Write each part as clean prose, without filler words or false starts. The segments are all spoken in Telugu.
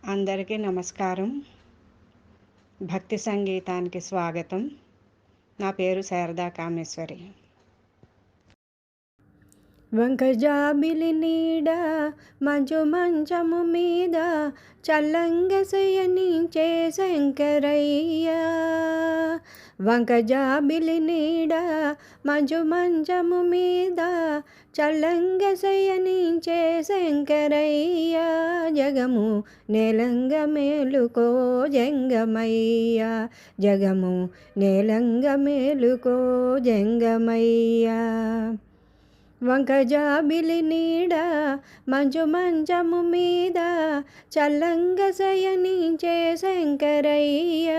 అందరికీ నమస్కారం. భక్తి సంగీతానికి స్వాగతం. నా పేరు శారదా కామేశ్వరి. వంకజాబిలి నీడ మంచు మంచము మీద చల్లంగ శయనించే శంకరయ్య. వంకజాబిలి నీడ మంచు మంచము మీద చల్లంగ శయనించే శంకరయ్య. జగము నేలంగ మేలుకో జంగమయ్య, జగము నేలంగ మేలుకో జంగమయ్య. వంకజాబిలి నీడ మంచు మంచము మీద చల్లంగ శయనించే శంకరయ్య.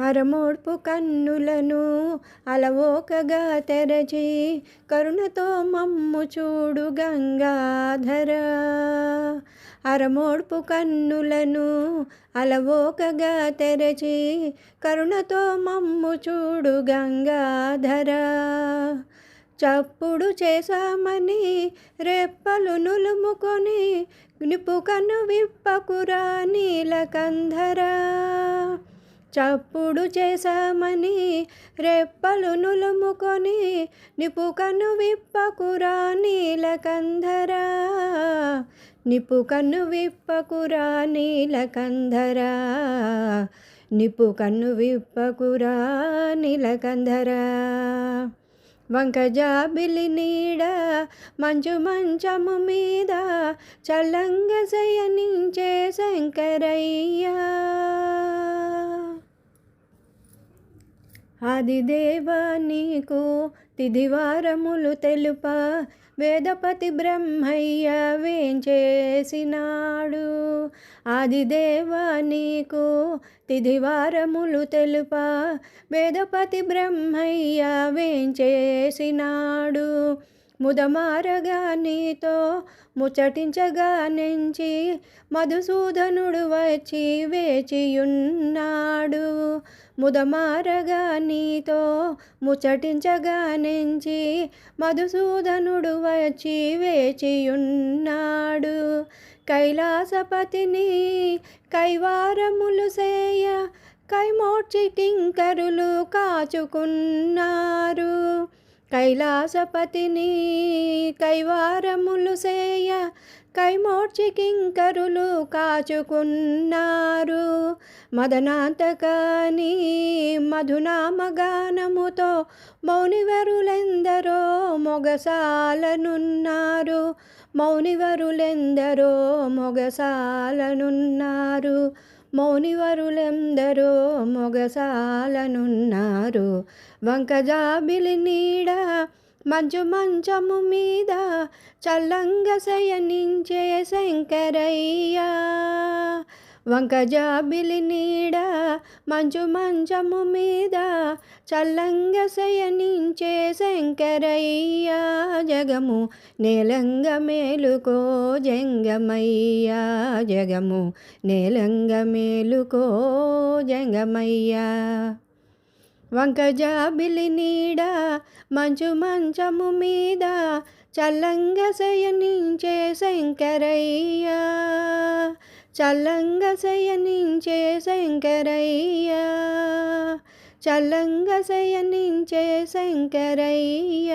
అరమోడ్పు కన్నులను అలవోకగా తెరచి కరుణతో మమ్ము చూడు గంగాధర. అరమోడ్పు కన్నులను అలవోకగా తెరచి కరుణతో మమ్ము చూడు గంగాధర. చప్పుడు చేశామని రెప్పలు నులుముకొని నిపుకను విప్పకురా నీలకంధర. చప్పుడు చేశామని రెప్పలు నులుముకొని నిపుకను విప్పకురా నీలకంధర. నిపుకను విప్పకురా నీలకంధర, నిపుకను విప్పకురా నీలకంధర. వంకజాబిలి నీడ మంచు మంచము మీద చల్లంగ శయనించే శంకరయ్య. ఆదిదేవా నీకు తిథివారములు తెలుప వేదపతి బ్రహ్మయ్య వేంచేసినాడు. ఆదిదేవా నీకు తిథివారములు తెలుప వేదపతి బ్రహ్మయ్య వేంచేసినాడు. ముదమారగా నీతో ముచ్చటించగా నెంచి మధుసూదనుడు వచ్చి వేచియున్నాడు. ముదమారగా నీతో ముచ్చటించగా నెంచి మధుసూదనుడు వచ్చి వేచియున్నాడు. కైలాసపతిని కైవారములు సేయ కైమోడ్చి కింకరులు కాచుకున్నారు. కైలాసపతిని కైవారములు సేయ కైమోడ్చి కింకరులు కాచుకున్నారు. మదనాంతకాని మధునామగానముతో మౌనివరులెందరో మొగసాలనున్నారు. మౌనివరులెందరో మొగసాలనున్నారు. మౌనివరులెందరో మొగసాలనున్నారు. వంకజాబిలి నీడ మంచు మంచము మీద చల్లంగ శయనించే శంకరయ్య. వంకజాబిలి నీడ మంచు మంచము మీద చల్లంగ శయనించే శంకరయ్య. జగము నేలంగ మేలుకో జంగమయ్య, జగము నేలంగ మేలుకో జంగమయ్య. వంకజాబిలి నీడ మంచు మంచము మీద చల్లంగ శయనించే శంకరయ్య. చల్లంగ శయనించే శంకరయ్య, చల్లంగ శయనించే శంకరయ్య.